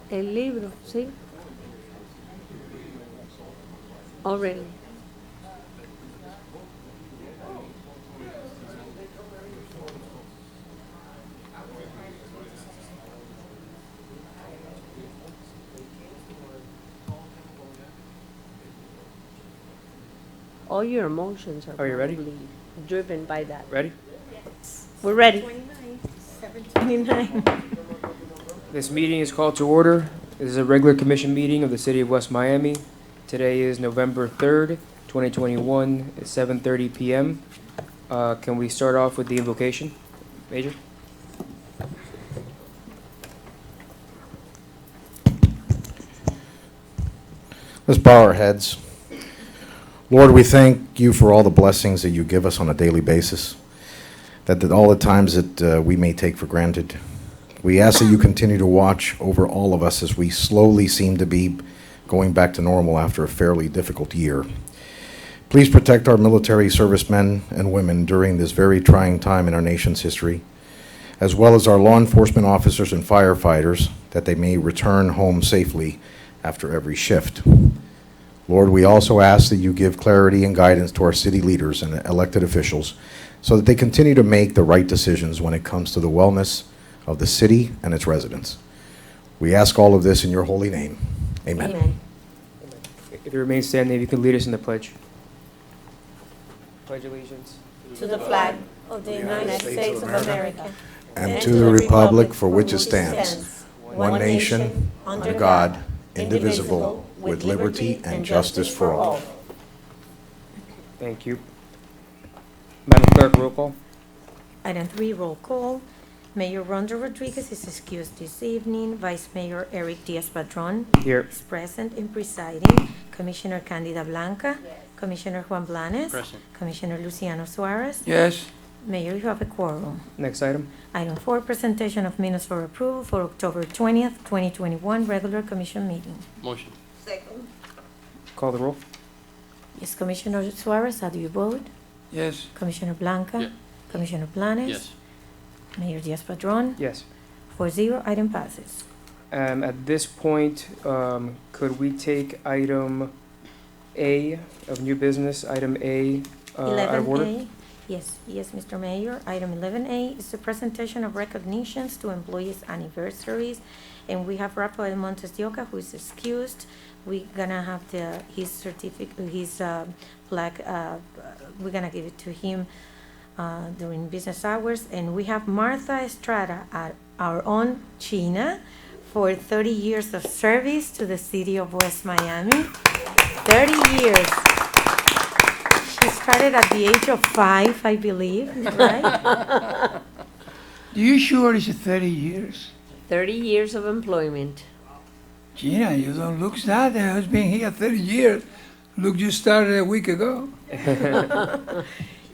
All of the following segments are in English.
El libro, sí. Oh, really? All your emotions are Are you ready? probably driven by that. Ready? We're ready. 729. This meeting is called to order. This is a regular commission meeting of the City of West Miami. Today is November 3rd, 2021, at 7:30 p.m. Can we start off with the invocation? Major? Let's bow our heads. Lord, we thank you for all the blessings that you give us on a daily basis, that all the times that we may take for granted. We ask that you continue to watch over all of us as we slowly seem to be going back to normal after a fairly difficult year. Please protect our military servicemen and women during this very trying time in our nation's history, as well as our law enforcement officers and firefighters, that they may return home safely after every shift. Lord, we also ask that you give clarity and guidance to our city leaders and elected officials so that they continue to make the right decisions when it comes to the wellness of the city and its residents. We ask all of this in your holy name. Amen. Amen. If you remain standing, if you could lead us in the pledge. Pledge allegiance. To the flag of the United States of America. And to the republic for which it stands, one nation, under God, indivisible, with liberty and justice for all. Thank you. Madam Clerk, roll call. Item 3, roll call. Mayor Rhonda Rodriguez is excused this evening. Vice Mayor Eric Diaz-Padrón Here. is present and presiding. Commissioner Candida Blanca. Commissioner Juan Blanes. Present. Commissioner Luciano Suarez. Yes. Mayor, you have a quorum. Next item. Item 4, presentation of minutes for approval for October 20th, 2021, regular commission meeting. Motion. Call the roll. Yes, Commissioner Suarez, how do you vote? Yes. Commissioner Blanca? Yeah. Commissioner Blanes? Yes. Mayor Diaz-Padrón? Yes. 4-0, item passes. At this point, could we take item A of new business, item A, out of order? 11A, yes, Mr. Mayor. Item 11A is the presentation of recognitions to employees' anniversaries, and we have Rafael Montes de Oca, who is excused. We're gonna have his certificate, his plaque, we're gonna give it to him during business hours. And we have Martha Estrada, our own China, for 30 years of service to the city of West Miami. 30 years. She started at the age of 5, I believe, right? You sure it's 30 years? 30 years of employment. Gina, you don't look that. Has been here 30 years. Look, you started a week ago.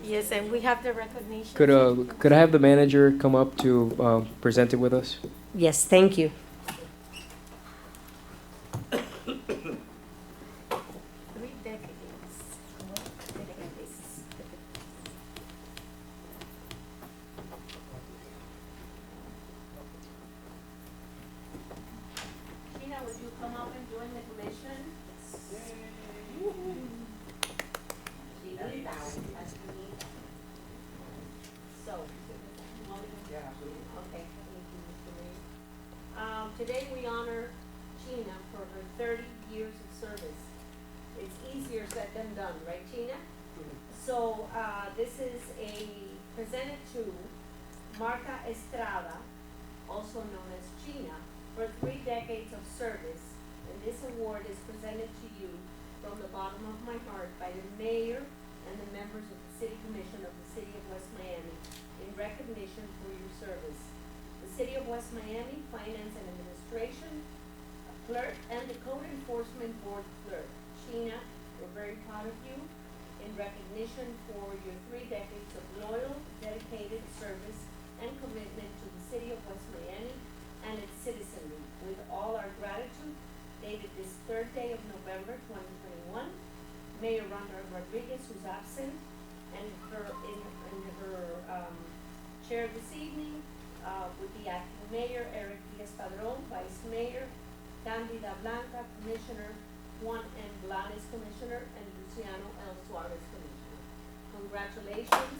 Yes, and we have the recognition. Could I have the manager come up to present it with us? Yes, thank you. 3 decades. Tina, would you come up and join the commission? So, okay, thank you, Mr. Mayor. Today we honor Tina for her 30 years of service. It's easier said than done, right, Tina? So, this is presented to Marta Estrada, also known as China, for 3 decades of service. And this award is presented to you from the bottom of my heart by the mayor and the members of the City Commission of the City of West Miami in recognition for your service. The City of West Miami Finance and Administration Clerk and the Code Enforcement Board Clerk. Sheena, we're very proud of you in recognition for your 3 decades of loyal, dedicated service and commitment to the City of West Miami and its citizenry. With all our gratitude, dated this 3rd day of November 2021, Mayor Rhonda Rodriguez, who's absent, and in her chair this evening, with the acting mayor, Eric Diaz-Padrón, vice mayor, Candida Blanca, Commissioner, Juan M. Blanes, Commissioner, and Luciano L. Suarez, Commissioner. Congratulations.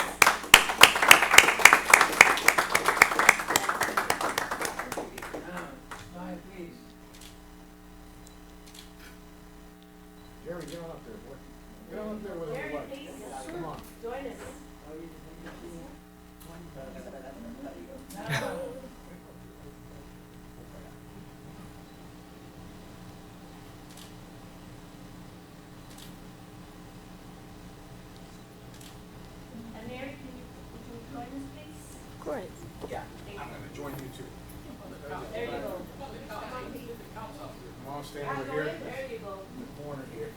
Smile, please. Jerry, get on up there, boy. Get on up there with Jerry, please, Come on. join us. And Mary, would you join us, please? Of course. Yeah, I'm gonna join you too. There you go. Come on, stand Ah, over go here, in, there you go. in the corner here.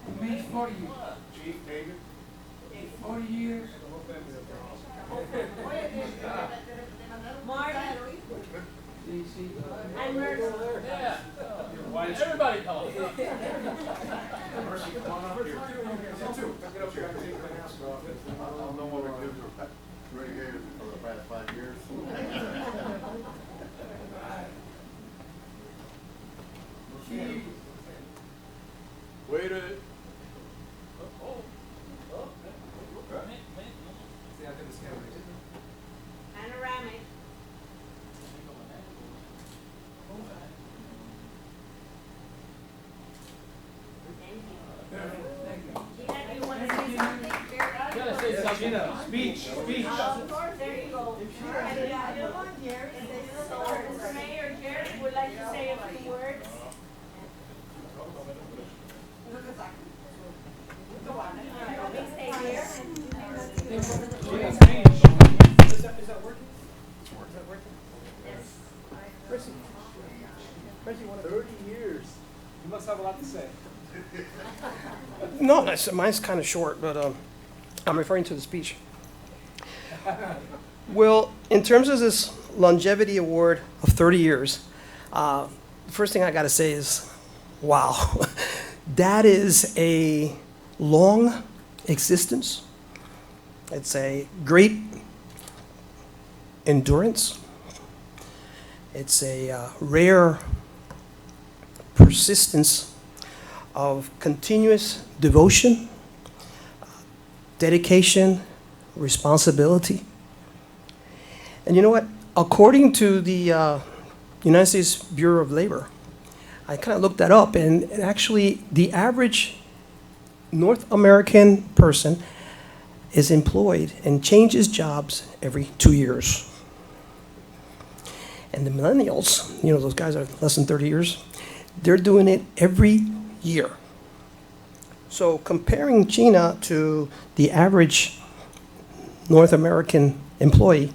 It means 40 years. Chief, David. 40 years. Marty See, see. and Mercy. Everybody calls. Mercy, come on up here. You too. Get up here. Take the mask off. I don't know what our kids are really here for the past 5 years. Chief. Wait a. Panoramic. Thank you. Gina, do you want to say something? Gotta say something. Speech. There you go. So, Mr. Mayor, Jerry would like to say a few words. Please stay here. Yes. 30 years. You must have a lot to say. No, mine's kind of short, but I'm referring to the speech. Well, in terms of this longevity award of 30 years, the first thing I got to say is, wow, that is a long existence. It's a great endurance. It's a rare persistence of continuous devotion, dedication, responsibility. And you know what? According to the United States Bureau of Labor, I kind of looked that up, and actually the average North American person is employed and changes jobs every 2 years. And the millennials, you know, those guys are less than 30 years, they're doing it every year. So comparing Gina to the average North American employee,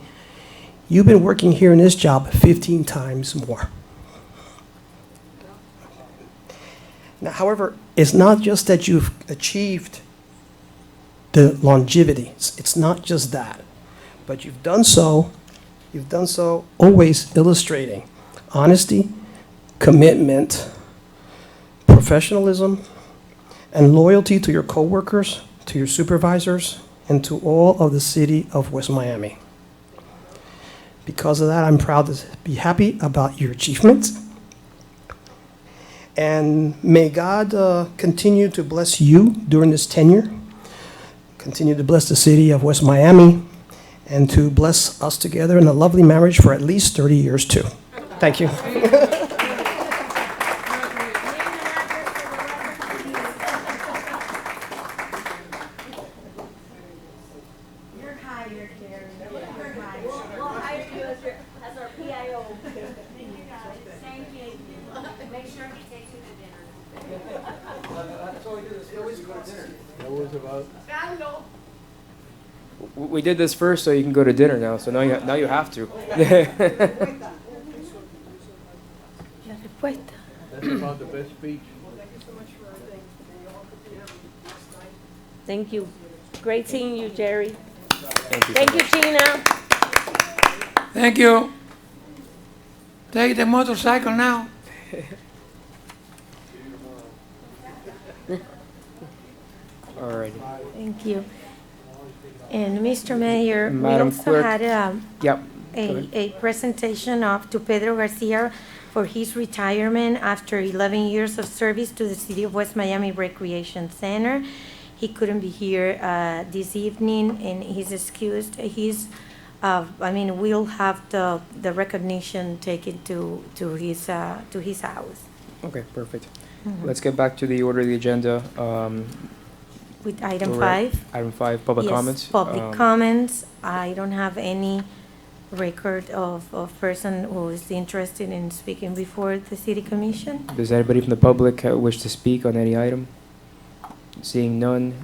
you've been working here in this job 15 times more. Now, however, it's not just that you've achieved the longevity. It's not just that. But you've done so always illustrating honesty, commitment, professionalism, and loyalty to your coworkers, to your supervisors, and to all of the city of West Miami. Because of that, I'm proud to be happy about your achievements. And may God continue to bless you during this tenure, continue to bless the city of West Miami, and to bless us together in a lovely marriage for at least 30 years too. Thank you. You're hired, Jerry. You're hired. We'll hire you as our PIO. Thank you, guys. Thank you. Make sure he takes you to dinner. That's all we do. They always go to dinner. That was about. We did this first so you can go to dinner now, so now you have to. La respuesta. That's about the best speech. Thank you. Great seeing you, Jerry. Thank you. Thank you, Gina. Thank you. Take the motorcycle now. Alrighty. Thank you. And Mr. Mayor, we Madam also Clerk. had Yep. Go ahead. a presentation to Pedro Garcia for his retirement after 11 years of service to the City of West Miami Recreation Center. He couldn't be here this evening, and he's excused. We'll have the recognition taken to his house. Okay, perfect. Let's get back to the order of the agenda. With item We're at 5. Item 5, public Yes, comments. public comments. I don't have any record of person who is interested in speaking before the city commission. Does anybody from the public wish to speak on any item? Seeing none.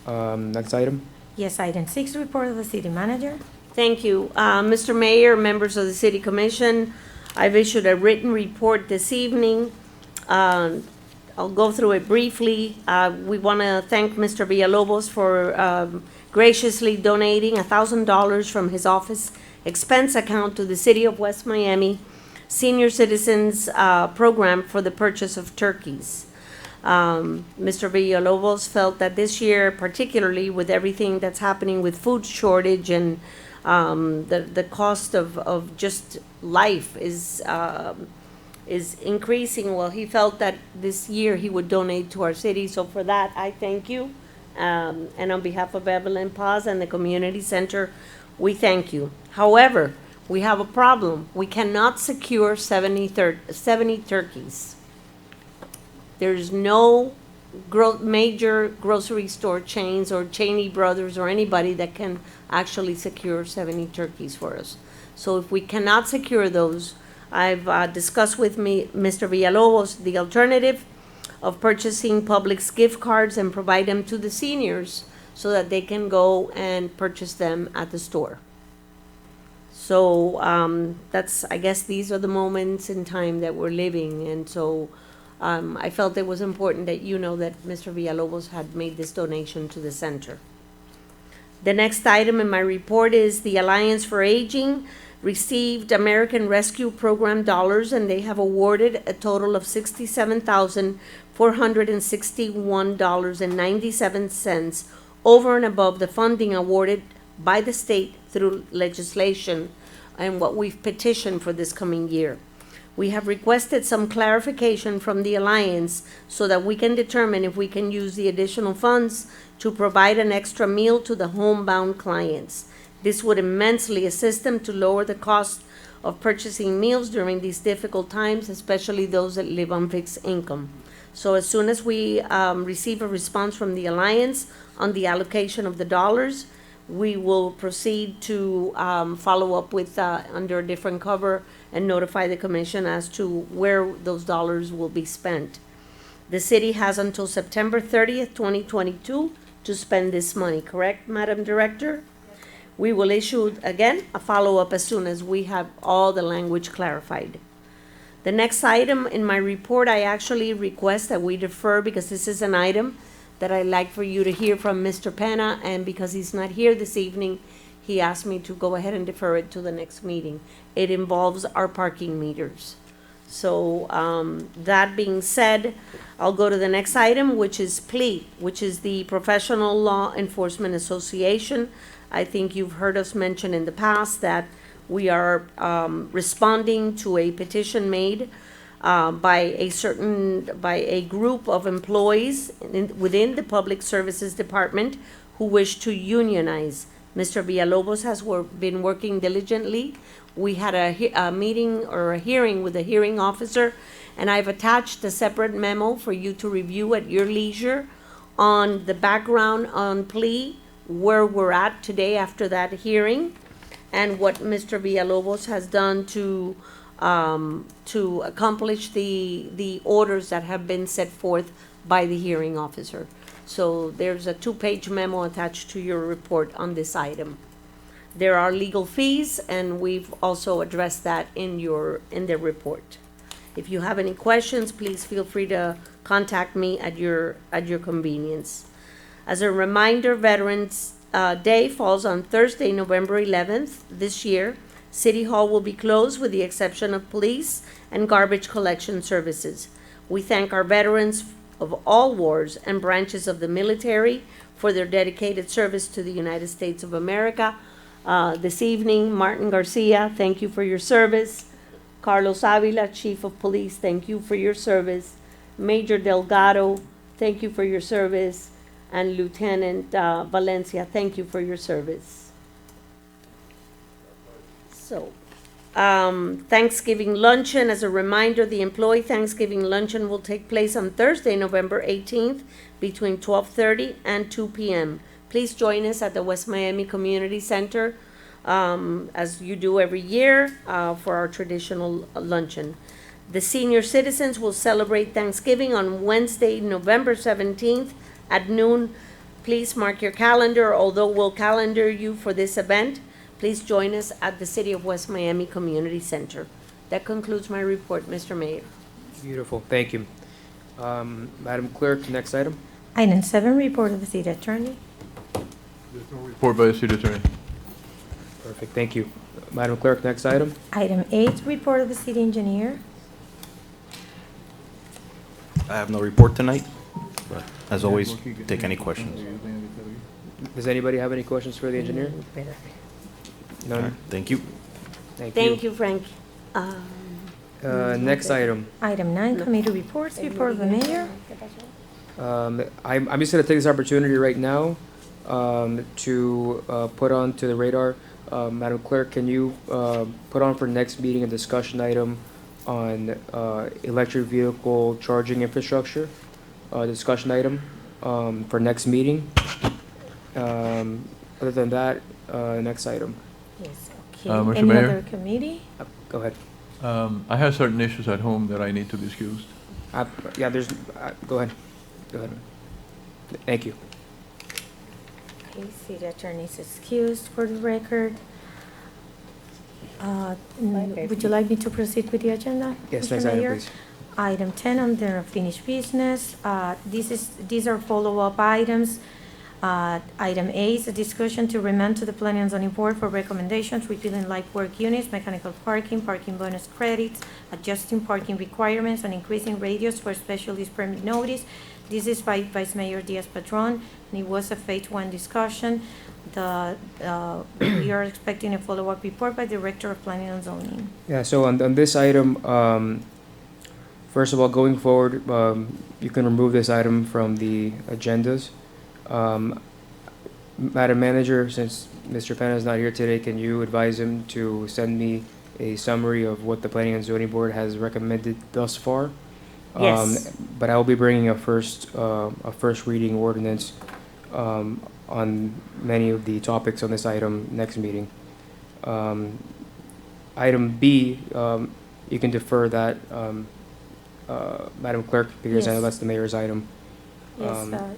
Next item. Yes, item 6, report of the city manager. Thank you. Mr. Mayor, members of the City Commission, I've issued a written report this evening. I'll go through it briefly. We want to thank Mr. Villalobos for graciously donating $1,000 from his office expense account to the City of West Miami Senior Citizens Program for the purchase of turkeys. Mr. Villalobos felt that this year, particularly with everything that's happening with food shortage and the cost of just life is increasing, well, he felt that this year he would donate to our city. So for that, I thank you. And on behalf of Evelyn Paz and the Community Center, we thank you. However, we have a problem. We cannot secure 70 turkeys. There's no major grocery store chains or Cheney Brothers or anybody that can actually secure 70 turkeys for us. So if we cannot secure those, I've discussed with Mr. Villalobos the alternative of purchasing Publix gift cards and provide them to the seniors so that they can go and purchase them at the store. So I guess these are the moments in time that we're living. And so I felt it was important that you know that Mr. Villalobos had made this donation to the center. The next item in my report is the Alliance for Aging received American Rescue Program dollars, and they have awarded a total of $67,461.97 over and above the funding awarded by the state through legislation and what we've petitioned for this coming year. We have requested some clarification from the Alliance so that we can determine if we can use the additional funds to provide an extra meal to the homebound clients. This would immensely assist them to lower the cost of purchasing meals during these difficult times, especially those that live on fixed income. So as soon as we receive a response from the Alliance on the allocation of the dollars, we will proceed to follow up with under a different cover and notify the commission as to where those dollars will be spent. The city has until September 30th, 2022 to spend this money, correct, Madam Director? We will issue, again, a follow-up as soon as we have all the language clarified. The next item in my report, I actually request that we defer because this is an item that I'd like for you to hear from Mr. Penna, and because he's not here this evening, he asked me to go ahead and defer it to the next meeting. It involves our parking meters. So that being said, I'll go to the next item, which is PLEA, which is the Professional Law Enforcement Association. I think you've heard us mention in the past that we are responding to a petition made by a group of employees within the Public Services Department who wish to unionize. Mr. Villalobos has been working diligently. We had a meeting or a hearing with the hearing officer, and I've attached a separate memo for you to review at your leisure on the background on PLEA, where we're at today after that hearing, and what Mr. Villalobos has done to accomplish the orders that have been set forth by the hearing officer. So there's a 2-page memo attached to your report on this item. There are legal fees, and we've also addressed that in the report. If you have any questions, please feel free to contact me at your convenience. As a reminder, Veterans Day falls on Thursday, November 11th this year. City Hall will be closed with the exception of police and garbage collection services. We thank our veterans of all wars and branches of the military for their dedicated service to the United States of America. This evening, Martin Garcia, thank you for your service. Carlos Avila, Chief of Police, thank you for your service. Major Delgado, thank you for your service. And Lieutenant Valencia, thank you for your service. So, Thanksgiving Luncheon, as a reminder, the employee Thanksgiving Luncheon will take place on Thursday, November 18th, between 12:30 and 2 p.m. Please join us at the West Miami Community Center, as you do every year, for our traditional luncheon. The senior citizens will celebrate Thanksgiving on Wednesday, November 17th at noon. Please mark your calendar, although we'll calendar you for this event. Please join us at the City of West Miami Community Center. That concludes my report, Mr. Mayor. Beautiful, thank you. Madam Clerk, next item. Item 7, report of the city attorney. There's no report by the city attorney. Perfect, thank you. Madam Clerk, next item. Item 8, report of the city engineer. I have no report tonight, but as always, take any questions. Does anybody have any questions for the engineer? None? Thank you. Thank you, Frank. Next item. Item 9, committee reports, report of the mayor. I'm just gonna take this opportunity right now, to, put on to the radar, Madam Clerk, can you, put on for next meeting a discussion item on, electric vehicle charging infrastructure? Discussion item, for next meeting. Other than that, next item. Yes, okay. Mr. Any Mayor? other committee? Go ahead. I have certain issues at home that I need to be excused. Yeah, there's, go ahead. Go ahead. Thank you. Okay, city attorney is excused for the record. Would you like me to proceed with the agenda? Yes, Mr. next item, Mayor? please. Item 10 under unfinished business. These are follow-up items. Item A is a discussion to remand to the Planning and Zoning Board for recommendations repealing light work units, mechanical parking, parking bonus credits, adjusting parking requirements, and increasing radius for special use permit notice. This is by Vice Mayor Diaz-Padrón, and it was a phase 1 discussion. We are expecting a follow-up report by Director of Planning and Zoning. Yeah, so on this item, first of all, going forward, you can remove this item from the agendas. Madam Manager, since Mr. Penna is not here today, can you advise him to send me a summary of what the Planning and Zoning Board has recommended thus far? Yes. But I will be bringing a first reading ordinance, on many of the topics on this item next meeting. Item B, you can defer that, Madam Clerk, because I know Yes. that's the mayor's item.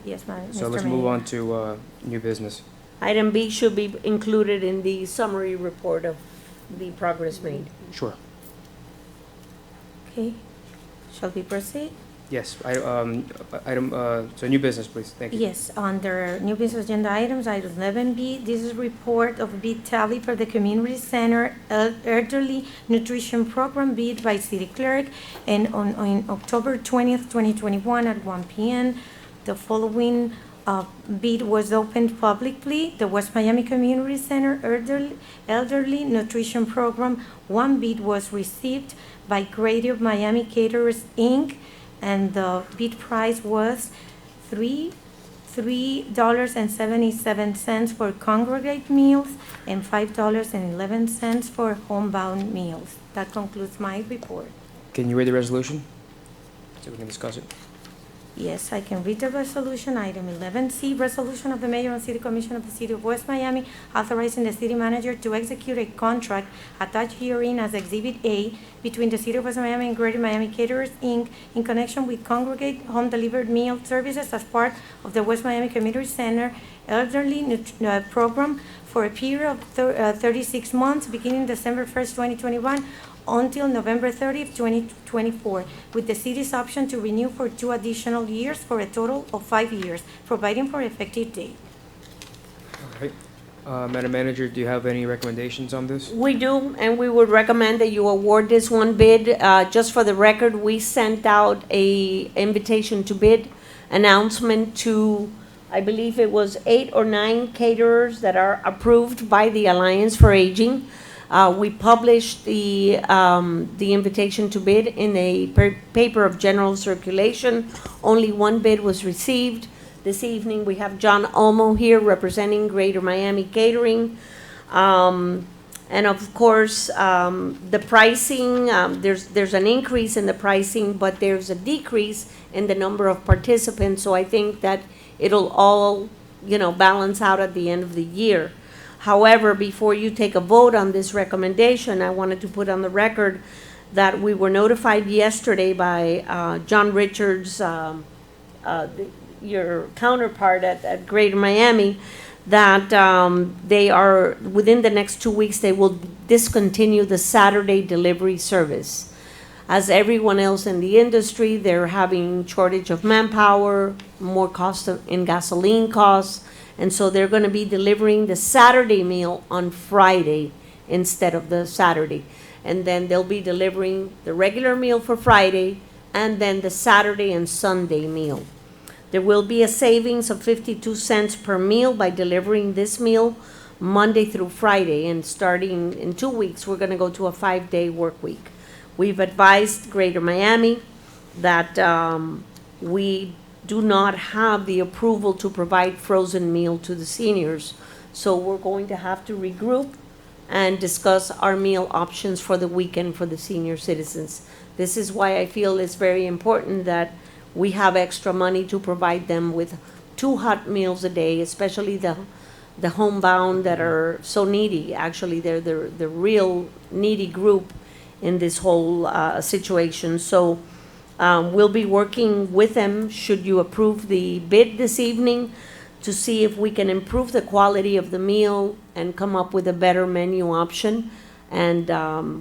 Yes, Mr. So let's move on to new business. Item B should be included in the summary report of the progress made. Sure. Okay. Shall we proceed? Yes, so new business, please, thank you. Yes, under new business agenda items, item 11B, this is report of bid tally for the Community Center Elderly Nutrition Program bid by City Clerk, and on October 20th, 2021 at 1 p.m. The following bid was opened publicly. The West Miami Community Center Elderly Nutrition Program, one bid was received by Grady of Miami Caterers, Inc., and the bid price was $3.77 for congregate meals and $5.11 for homebound meals. That concludes my report. Can you read the resolution? So we can discuss it. Yes, I can read the resolution. Item 11C, resolution of the Mayor and City Commission of the City of West Miami authorizing the city manager to execute a contract attached herein as Exhibit A between the City of West Miami and Greater Miami Caterers, Inc. in connection with congregate home-delivered meal services as part of the West Miami Community Center Elderly Program for a period of 36 months beginning December 1st, 2021 until November 30th, 2024, with the city's option to renew for 2 additional years for a total of 5 years, providing for effective date. All right. Madam Manager, do you have any recommendations on this? We do, and we would recommend that you award this one bid. Just for the record, we sent out a invitation to bid announcement to, I believe it was 8 or 9 caterers that are approved by the Alliance for Aging. We published the invitation to bid in a paper of general circulation. Only one bid was received. This evening, we have John Olmo here representing Greater Miami Catering. And of course, the pricing, there's an increase in the pricing, but there's a decrease in the number of participants. So I think that it'll all, balance out at the end of the year. However, before you take a vote on this recommendation, I wanted to put on the record that we were notified yesterday by John Richards, your counterpart at Greater Miami, that they are, within the next 2 weeks, they will discontinue the Saturday delivery service. As everyone else in the industry, they're having shortage of manpower, more cost in gasoline costs, and so they're going to be delivering the Saturday meal on Friday instead of the Saturday. And then they'll be delivering the regular meal for Friday and then the Saturday and Sunday meal. There will be a savings of 52 cents per meal by delivering this meal Monday through Friday. And starting in 2 weeks, we're going to go to a 5-day work week. We've advised Greater Miami that we do not have the approval to provide frozen meal to the seniors. So we're going to have to regroup and discuss our meal options for the weekend for the senior citizens. This is why I feel it's very important that we have extra money to provide them with 2 hot meals a day, especially the homebound that are so needy. Actually, they're the real needy group in this whole situation. So we'll be working with them, should you approve the bid this evening, to see if we can improve the quality of the meal and come up with a better menu option. And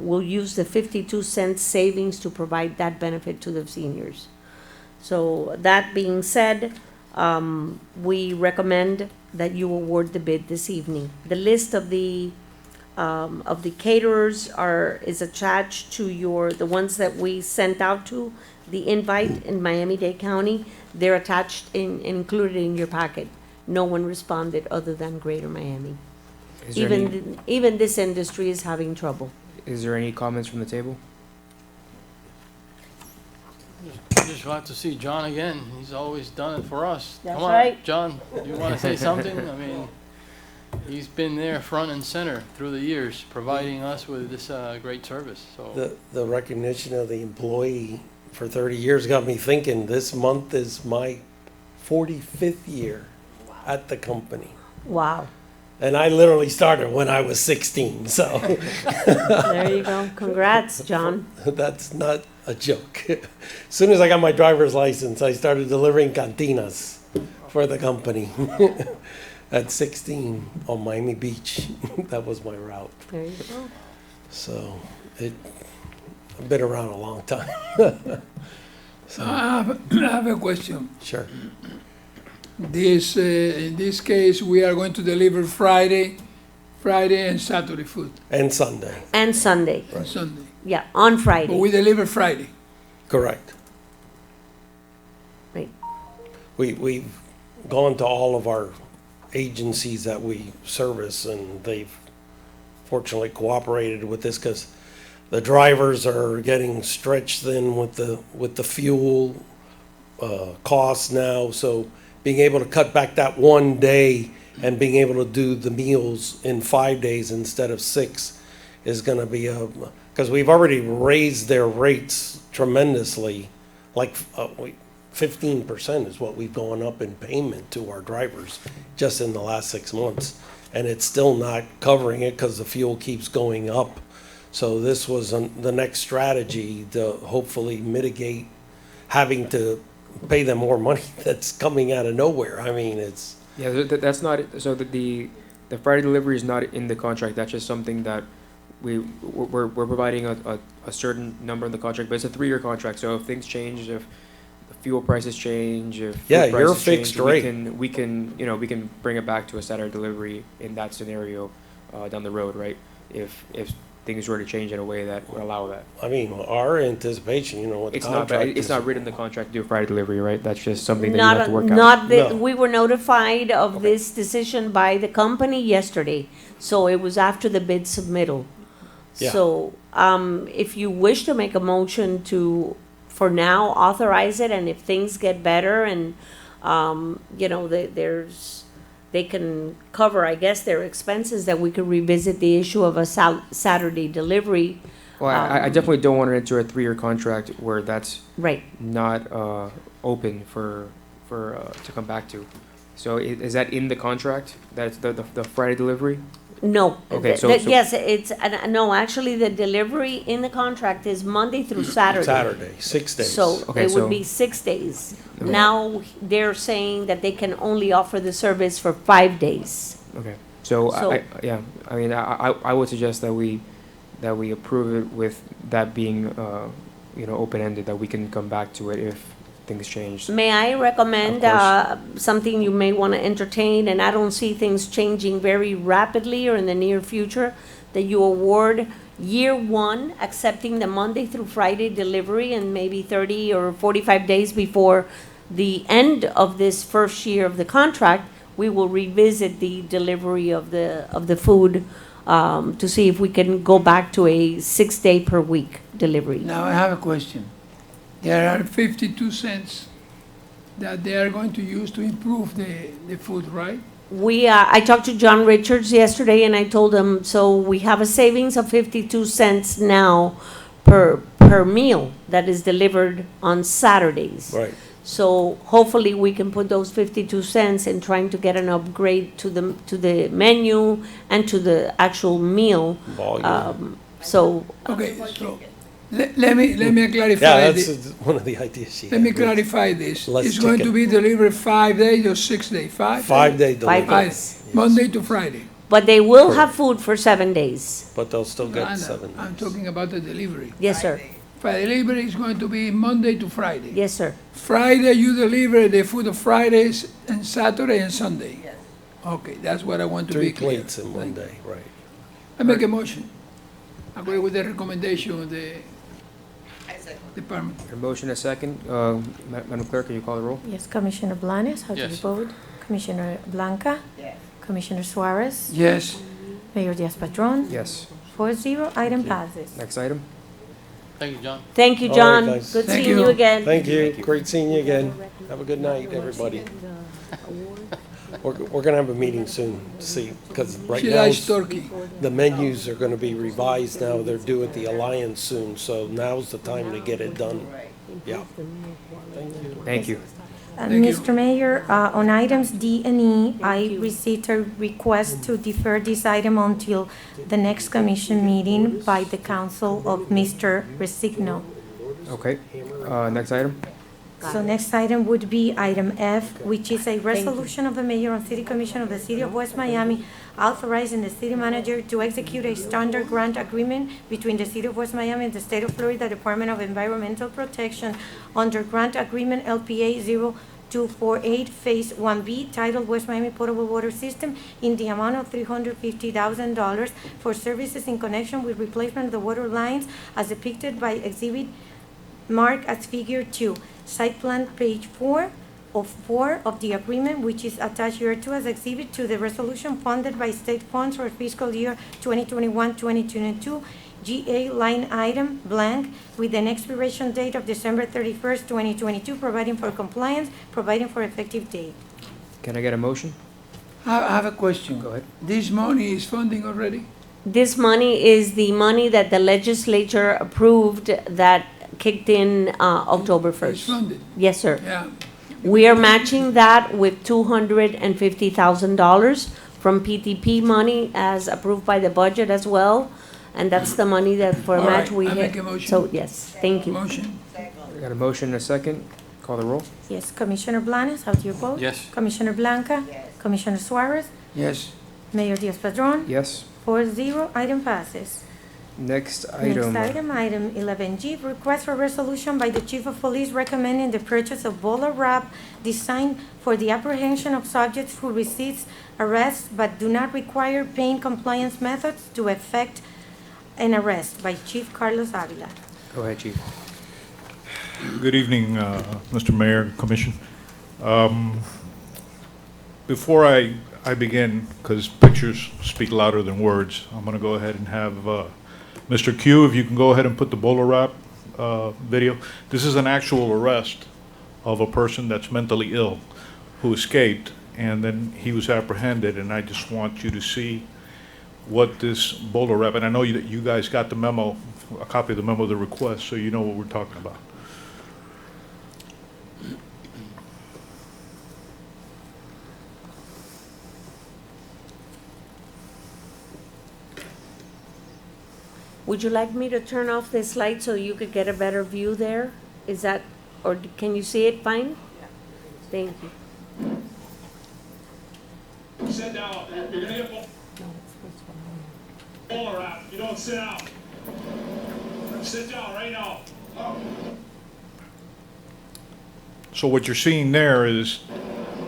we'll use the 52 cents savings to provide that benefit to the seniors. So that being said, we recommend that you award the bid this evening. The list of the caterers is attached to the ones that we sent out to, the invite in Miami-Dade County. They're attached included in your packet. No one responded other than Greater Miami. Even this industry is having trouble. Is there any comments from the table? Just glad to see John again. He's always done it for us. That's Come on, right. John, you want to say something? I mean, he's been there front and center through the years, providing us with this great service. So The recognition of the employee for 30 years got me thinking, this month is my 45th year at the company. Wow. And I literally started when I was 16, so There you go. Congrats, John. that's not a joke. As soon as I got my driver's license, I started delivering cantinas for the company. At 16 on Miami Beach, that was my route. There you go. So I've been around a long time. So, I have a question. sure. In this case, we are going to deliver Friday and Saturday food, And Sunday, And Sunday. and Sunday. Yeah, on But Friday. we deliver Friday. correct. Right. We've gone to all of our agencies that we service, and they've fortunately cooperated with this because the drivers are getting stretched thin with the fuel costs now. So being able to cut back that one day and being able to do the meals in 5 days instead of 6 is going to be because we've already raised their rates tremendously, like 15% is what we've gone up in payment to our drivers just in the last 6 months. And it's still not covering it because the fuel keeps going up. So this was the next strategy to hopefully mitigate having to pay them more money that's coming out of nowhere. I mean, it's... Yeah, that's not, so the Friday delivery is not in the contract. That's just something that we're providing a certain number in the contract, but it's a 3-year contract. So if things change, if the fuel prices change, if Yeah, food you're prices fixed change, rate. we can bring it back to a Saturday delivery in that scenario down the road, right? If things were to change in a way that would allow that. I mean, our anticipation, what the It's not, contract it's is- not written in the contract to do a Friday delivery, right? That's just something that you have to work out. No. We were notified of this decision by the company yesterday, so it was after the bid submittal. Yeah. So, if you wish to make a motion to, for now, authorize it, and if things get better and, you know, they can cover, I guess, their expenses, that we could revisit the issue of a Saturday delivery. Well, I definitely don't want to enter a 3-year contract where that's Right. not open for to come back to. So is that in the contract? That's the Friday delivery? No. Okay, so- Yes, it's, no, actually, the delivery in the contract is Monday through Saturday. Saturday, 6 days. So Okay, it would so- be 6 days. Okay. Now, they're saying that they can only offer the service for 5 days. Okay. So So- I mean, I would suggest that we approve it with that being you know, open-ended, that we can come back to it if things change. May I recommend Of something you may want to entertain, and I don't see things changing very rapidly or in the near future, that you award year one, accepting the Monday through Friday delivery, and maybe 30 or 45 days before the end of this first year of the contract, we will revisit the delivery of the food, to see if we can go back to a 6-day per week delivery. Now I have a question. There are 52 cents that they are going to use to improve the food, right? I talked to John Richards yesterday, and I told him, so we have a savings of 52 cents now per meal that is delivered on Saturdays. Right. So hopefully we can put those 52 cents in trying to get an upgrade to the menu and to the actual meal. Volume. So Okay, so let me clarify Yeah, this. that's one of the ideas she had. Let me clarify this. Less It's going to chicken. be delivered 5 days or 6 days? 5-day delivery. 5 days. Monday to Friday. But they will have food for 7 days. But they'll still No, get no, 7 I'm days. talking about the delivery. Yes, sir. Friday delivery is going to be Monday to Friday. Yes, sir. Friday, you deliver the food of Fridays and Saturday and Sunday. Yes. Okay, that's what I want to 3 be clear. plates in one day, right. I make a motion. Agree with the recommendation of the department. A motion, a second. Madam Clerk, can you call the roll? Yes, Commissioner Blanes, how do you Yes. vote? Commissioner Blanca? Yes. Commissioner Suarez? Yes. Mayor Diaz-Padrón? Yes. 4-0, item passes. Next item. Thank you, John. Thank you, All John. right, guys. Good Thank seeing you. you again. Thank you, great seeing you again. Have a good night, everybody. We're gonna have a meeting soon, to see, because right She now, likes turkey. the menus are gonna be revised now. They're due at the Alliance soon, so now's the time to get it done. Yeah. Thank you. Thank you. Mr. Mayor, on items D and E, I received a request to defer this item until the next commission meeting by the council of Mr. Resigno. Okay. Next item. So next item would be item F, which is a resolution of the mayor and city commission of the city of West Miami authorizing the city manager to execute a standard grant agreement between the city of West Miami and the state of Florida Department of Environmental Protection under grant agreement LPA 0248 Phase 1B titled West Miami Potable Water System in the amount of $350,000 for services in connection with replacement of the water lines as depicted by exhibit marked as figure 2, site plan page 4 of the agreement, which is attached here to as exhibit to the resolution funded by state funds for fiscal year 2021-2022, GA line item blank with an expiration date of December 31st, 2022, providing for compliance, providing for effective date. Can I get a motion? I have a question. Go ahead. This money is funding already? This money is the money that the legislature approved that kicked in October It's 1st. funded, Yes, sir. yeah. We are matching that with $250,000 from PTP money as approved by the budget as well. And that's the money that for a All match right, we I hit. make a motion. So, yes, thank you. Motion. We got a motion and a second. Call the roll. Yes, Commissioner Blanes, how do you vote? Yes. Commissioner Blanca? Commissioner Suarez? Yes. Mayor Diaz-Padrón? Yes. 4-0, item passes. Next item. Next item, item 11G, request for resolution by the Chief of Police recommending the purchase of bowler wrap designed for the apprehension of subjects who resist arrest but do not require pain compliance methods to effect an arrest by Chief Carlos Avila. Go ahead, Chief. Good evening, Mr. Mayor, Commission. Before I begin, because pictures speak louder than words, I'm going to go ahead and have Mr. Q, if you can go ahead and put the bowler wrap video. This is an actual arrest of a person that's mentally ill who escaped, and then he was apprehended, and I just want you to see what this bowler wrap, and I know you guys got the memo, a copy of the memo of the request, so you know what we're talking about. Would you like me to turn off this light so you could get a better view there? Is that, or can you see it fine? Thank you. Sit down. You're gonna get bowler wrap. You don't sit down. Sit down right now. So what you're seeing there is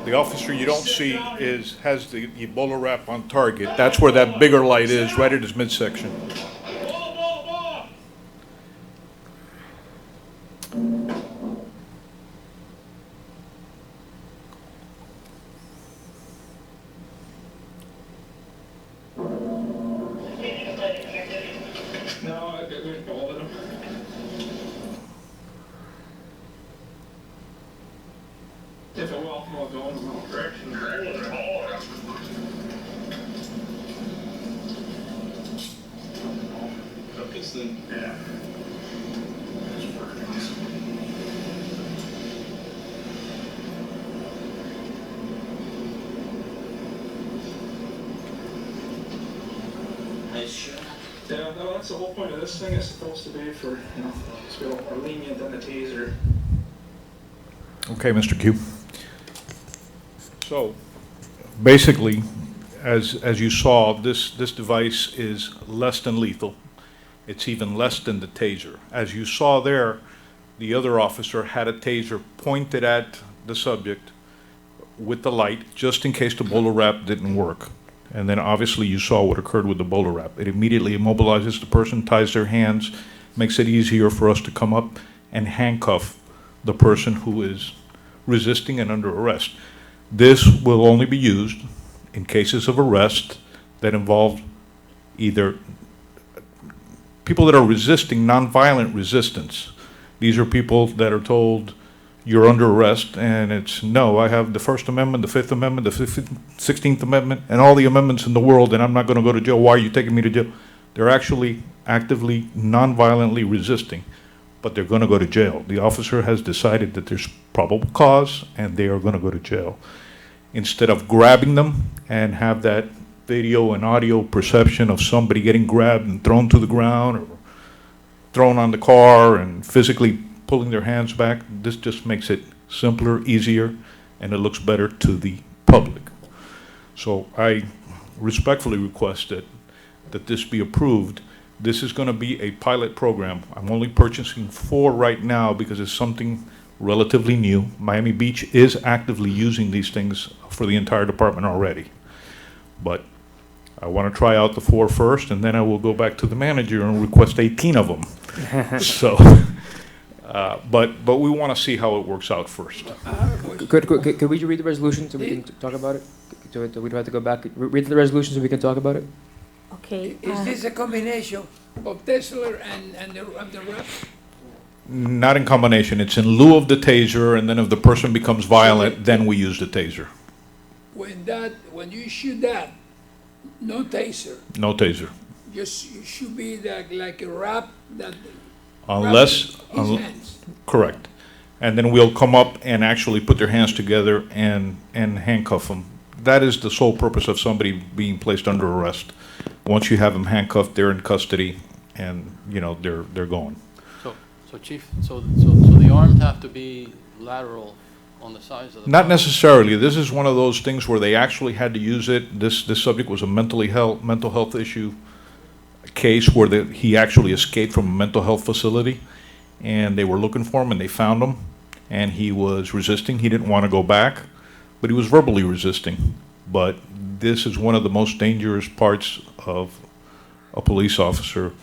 the officer you don't see has the Ebola wrap on target. That's where that bigger light is, right at his midsection. No, I didn't hold him. If it will, we'll go in the wrong direction. This thing? Yeah. Yeah, no, that's the whole point of this thing. Is supposed to be for, you know, to be a little more lenient than the taser. Okay, Mr. Q. So, basically, as you saw, this device is less than lethal. It's even less than the taser. As you saw there, the other officer had a taser pointed at the subject with the light, just in case the bowler wrap didn't work. And then obviously you saw what occurred with the bowler wrap. It immediately immobilizes the person, ties their hands, makes it easier for us to come up and handcuff the person who is resisting and under arrest. This will only be used in cases of arrest that involve either people that are resisting nonviolent resistance. These are people that are told you're under arrest, and it's no, I have the First Amendment, the Fifth Amendment, the 16th Amendment, and all the amendments in the world, and I'm not going to go to jail. Why are you taking me to jail? They're actually actively, non-violently resisting, but they're going to go to jail. The officer has decided that there's probable cause, and they are going to go to jail. Instead of grabbing them and have that video and audio perception of somebody getting grabbed and thrown to the ground or thrown on the car and physically pulling their hands back, this just makes it simpler, easier, and it looks better to the public. So I respectfully request that this be approved. This is going to be a pilot program. I'm only purchasing 4 right now because it's something relatively new. Miami Beach is actively using these things for the entire department already. But I want to try out the 4 first, and then I will go back to the manager and request 18 of them. So, but we want to see how it works out first. Could we read the resolution so we can talk about it? So we don't have to go back. Read the resolution so we can talk about it? Okay. Is this a combination of Tesla and the wrap? Not in combination. It's in lieu of the taser, and then if the person becomes violent, then we use the taser. When you shoot that, no taser. No taser. Just it should be like a wrap that. Unless, his hands. correct. And then we'll come up and actually put their hands together and handcuff them. That is the sole purpose of somebody being placed under arrest. Once you have them handcuffed, they're in custody, and you know they're going. So Chief, so the arms have to be lateral on the sides of the Not body? necessarily. This is one of those things where they actually had to use it. This subject was a mental health issue case where he actually escaped from a mental health facility, and they were looking for him, and they found him, and he was resisting. He didn't want to go back, but he was verbally resisting. But this is one of the most dangerous parts of a police officer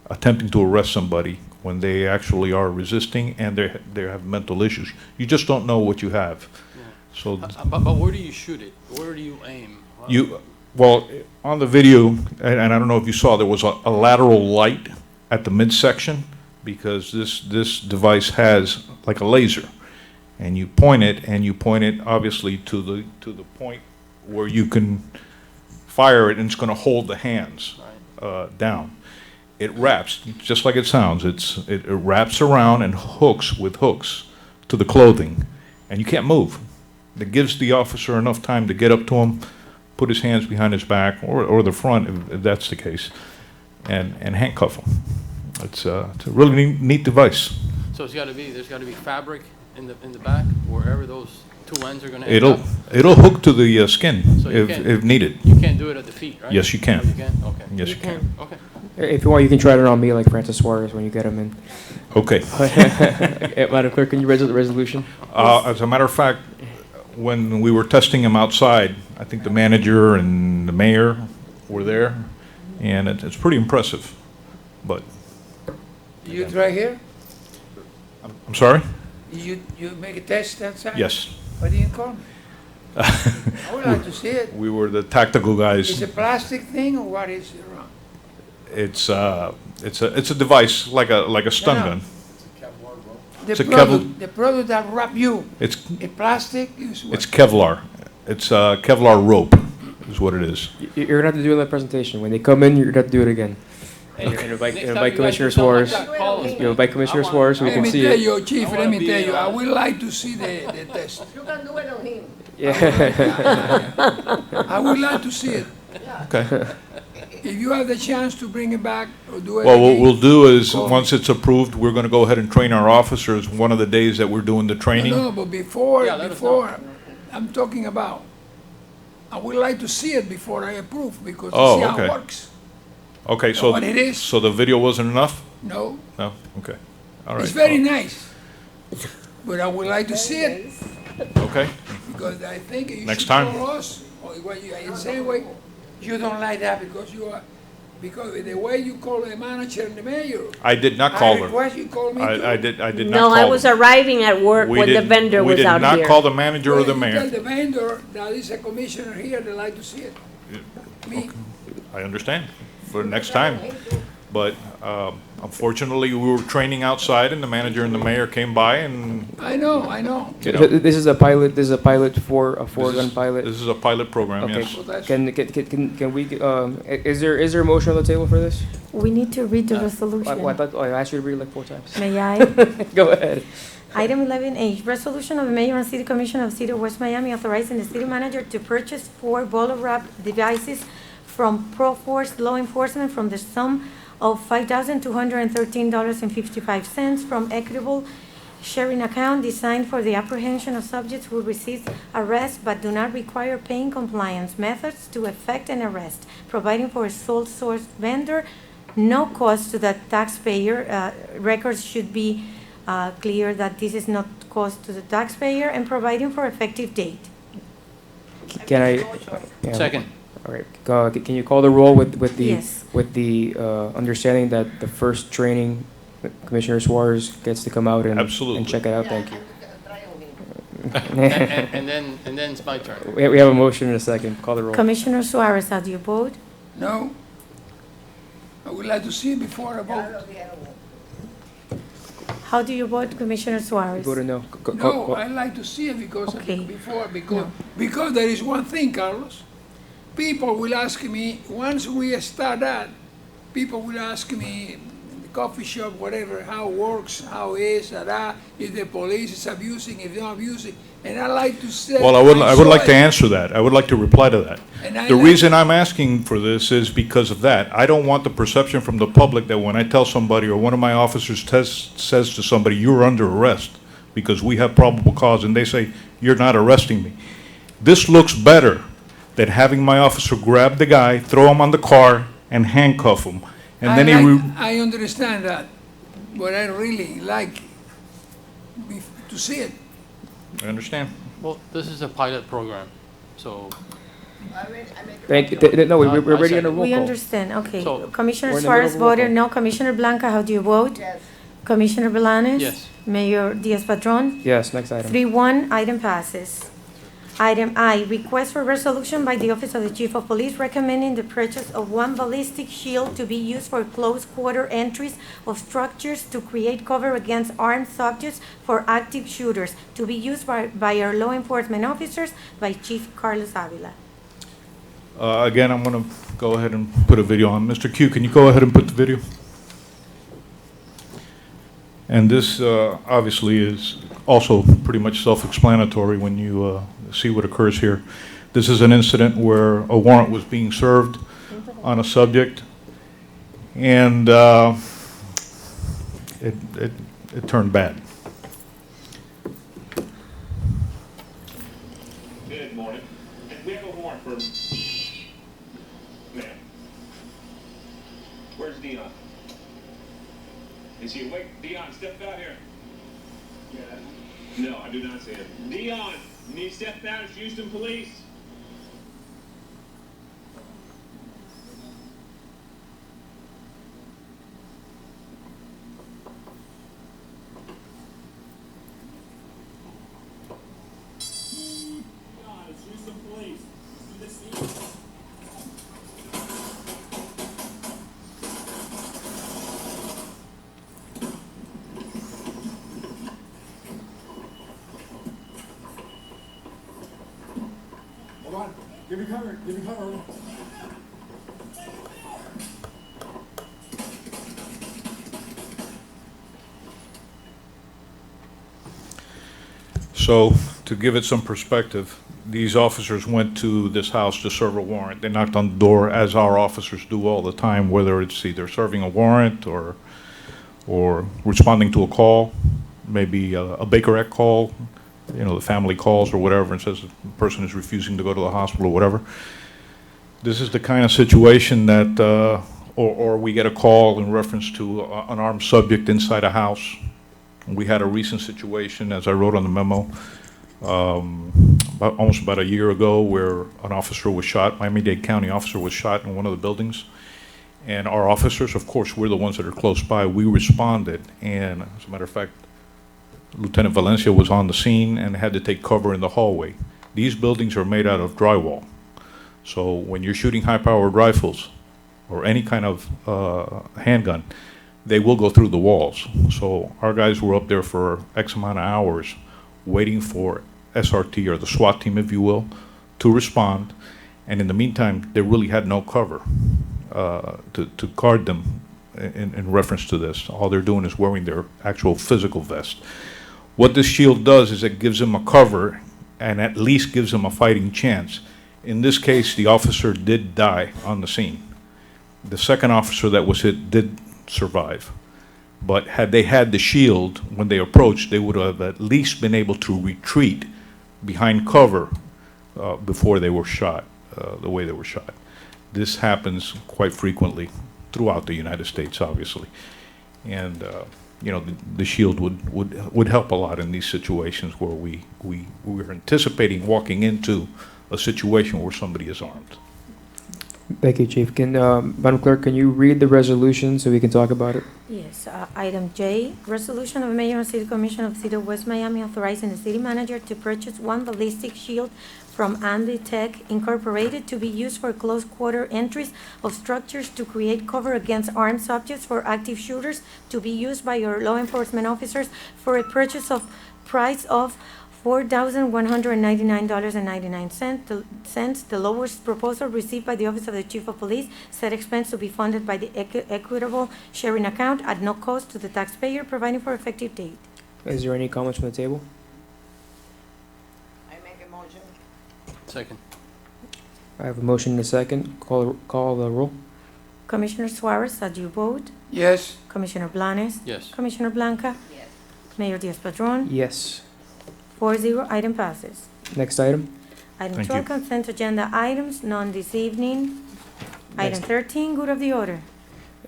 attempting to arrest somebody, when they actually are resisting and they have mental issues. You just don't know what you have. Yeah. So but where do you shoot it? Where do you aim? well, on the video, and I don't know if you saw, there was a lateral light at the midsection, because this device has like a laser, and you point it obviously to the point where you can fire it, and it's going to hold the hands down. It wraps, just like it sounds. It wraps around and hooks with hooks to the clothing, and you can't move. It gives the officer enough time to get up to him, put his hands behind his back or the front, if that's the case, and handcuff him. It's a really neat device. So there's got to be fabric in the back, wherever those two ends are going to end up? It'll hook to the skin So you can't- if needed. You can't do it at the feet, right? Yes, you can. Oh, you can? Okay. Yes, you can. Okay. If you want, you can try it on me like Francis Suarez when you get him in. Okay. Madam Clerk, can you read the resolution? As a matter of fact, when we were testing him outside, I think the manager and the mayor were there, and it's pretty impressive. But, You try here? I'm sorry? You make a test outside? Yes. Why didn't you call me? I would like to see it. We were the tactical guys. Is it a plastic thing or what is it wrong? It's a device like a stun No, no. gun. The It's a product that wrap you, It's plastic is what? it's Kevlar. It's Kevlar rope, is what it is. You're gonna have to do that presentation. When they come in, you're gonna have to do it again. And invite Next time you guys Commissioner do something like Suarez. that, call us. You invite Commissioner Suarez so we Let can me see tell it. you, Chief, I let wanna me be, tell you, I would like to see the test. You can do it on him. Yeah. I would like to see it. Okay. If you have the chance to bring it back or do it Well, what again. we'll do is, Call me. once it's approved, we're gonna go ahead and train our officers one of the days that we're doing the training. No, but before, Yeah, let us know. I'm talking about, I would like to see it before I approve, because to Oh, see how okay. it works. Okay, so, What it is. so the video wasn't enough? No, No? Okay. All right. it's very nice, but I would like to see it, Okay. because I think you Next should time. call us, or what you, in the same way, you don't like that because you are, because the way you call the manager and the mayor. I did not I call her. request you call me too. I did not call No, I was them. arriving at work We when the didn't- vendor was out We did here. not call the manager or Well, the you mayor. Tell the vendor that is a commissioner here, they like to see it. Me. I understand, for next time. But unfortunately, we were training outside, and the manager and the mayor came by, and, I know, I know. you know. This is a pilot, for a four-gun pilot. This is a pilot program, Okay. yes. So that's- Can we, is there a motion on the table for this? We need to read the I resolution. thought, I asked you to read it like 4 times. May I? Go ahead. Item 11H, resolution of the mayor and city commission of the city of West Miami authorizing the city manager to purchase 4 bolo wrap devices from ProForce Law Enforcement from the sum of $5,213.55 from equitable sharing account designed for the apprehension of subjects who resist arrest but do not require paying compliance methods to effect an arrest, providing for a sole source vendor, no cost to the taxpayer. Records should be clear that this is not cost to the taxpayer, and providing for effective date. Can I? Yeah. Second. All right, can you call the roll with the, Yes. with the understanding that the first training, Commissioner Suarez gets to come out and Absolutely. check it out? Thank you. And then it's my turn. We have a motion in a second. Call the roll. Commissioner Suarez, how do you vote? No. I would like to see it before I vote. How do you vote, Commissioner Suarez? Go to no. No, I like to see it because Okay. because there is one thing, Carlos. People will ask me, once we start that, people will ask me, in the coffee shop, whatever, how it works, how it is, if the police is abusing, if they're not abusing, and I like to say. Well, I would like to saw it, answer that. I would like to reply to that. and I The like- reason I'm asking for this is because of that. I don't want the perception from the public that when I tell somebody or one of my officers says to somebody, "You're under arrest," because we have probable cause, and they say, "You're not arresting me." This looks better than having my officer grab the guy, throw him on the car, and handcuff him. And then I understand that, but I really like to see it. I understand. Well, this is a pilot program, so Thank you. No, we're ready on a roll We call. understand, okay. So- Commissioner We're in the middle Suarez of a roll voted call. no. Commissioner Blanca, how do you vote? Yes. Commissioner Blanes? yes. Mayor Diaz-Padrón? Yes, next item. 3-1, item passes. Item I, request for resolution by the Office of the Chief of Police recommending the purchase of one ballistic shield to be used for close quarter entries of structures to create cover against armed subjects for active shooters, to be used by our law enforcement officers, by Chief Carlos Avila. Again, I'm going to go ahead and put a video on. Mr. Q, can you go ahead and put the video? And this obviously is also pretty much self-explanatory when you see what occurs here. This is an incident where a warrant was being served on a subject, and it turned bad. Good morning. We have a warrant for... Ma'am. Where's Dion? Is he awake? Dion, step out here. Yeah. No, I do not see him. Dion, you need to step out as Houston Police. Dion, it's Houston Police. Hold on. Give me cover. Give me cover. So, to give it some perspective, these officers went to this house to serve a warrant. They knocked on the door, as our officers do all the time, whether it's either serving a warrant or responding to a call, maybe a Baker Act call, you know, the family calls or whatever and says the person is refusing to go to the hospital or whatever. This is the kind of situation that, or we get a call in reference to an armed subject inside a house. We had a recent situation, as I wrote on the memo, almost about a year ago, where an officer was shot, Miami-Dade County officer was shot in one of the buildings. And our officers, of course, we're the ones that are close by, we responded. And as a matter of fact, Lieutenant Valencia was on the scene and had to take cover in the hallway. These buildings are made out of drywall. So when you're shooting high-powered rifles or any kind of handgun, they will go through the walls. So our guys were up there for X amount of hours waiting for SRT, or the SWAT team, if you will, to respond. And in the meantime, they really had no cover to guard them in reference to this. All they're doing is wearing their actual physical vest. What this shield does is it gives them a cover and at least gives them a fighting chance. In this case, the officer did die on the scene. The second officer that was hit did survive. But had they had the shield when they approached, they would have at least been able to retreat behind cover before they were shot, the way they were shot. This happens quite frequently throughout the United States, obviously. And you know, the shield would help a lot in these situations where we're anticipating walking into a situation where somebody is armed. Thank you, Chief. Can, Madam Clerk, can you read the resolution so we can talk about it? Yes, item J, resolution of the Mayor and City Commission of the City of West Miami authorizing the city manager to purchase one ballistic shield from Andy Tech Incorporated to be used for close quarter entries of structures to create cover against armed subjects for active shooters, to be used by your law enforcement officers for a purchase of price of $4,199.99. The lowest proposal received by the Office of the Chief of Police, said expense to be funded by the equitable sharing account at no cost to the taxpayer, providing for effective date. Is there any comments from the table? I make a motion. Second. I have a motion and a second. Call the roll. Commissioner Suarez, how do you vote? Yes. Commissioner Blanes? Yes. Commissioner Blanca? Yes. Mayor Diaz-Padrón? Yes. 4-0, item passes. Next item. Item Thank 12, you. consent agenda items, none this evening. Item Next. 13, good of the order.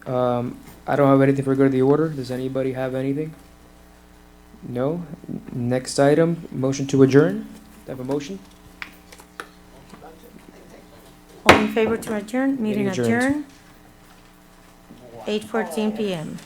I don't have anything for good of the order. Does anybody have anything? No. Next item, motion to adjourn. Have a motion? All in favor to adjourn? Meeting Meeting adjourned. adjourned. 8:14 p.m.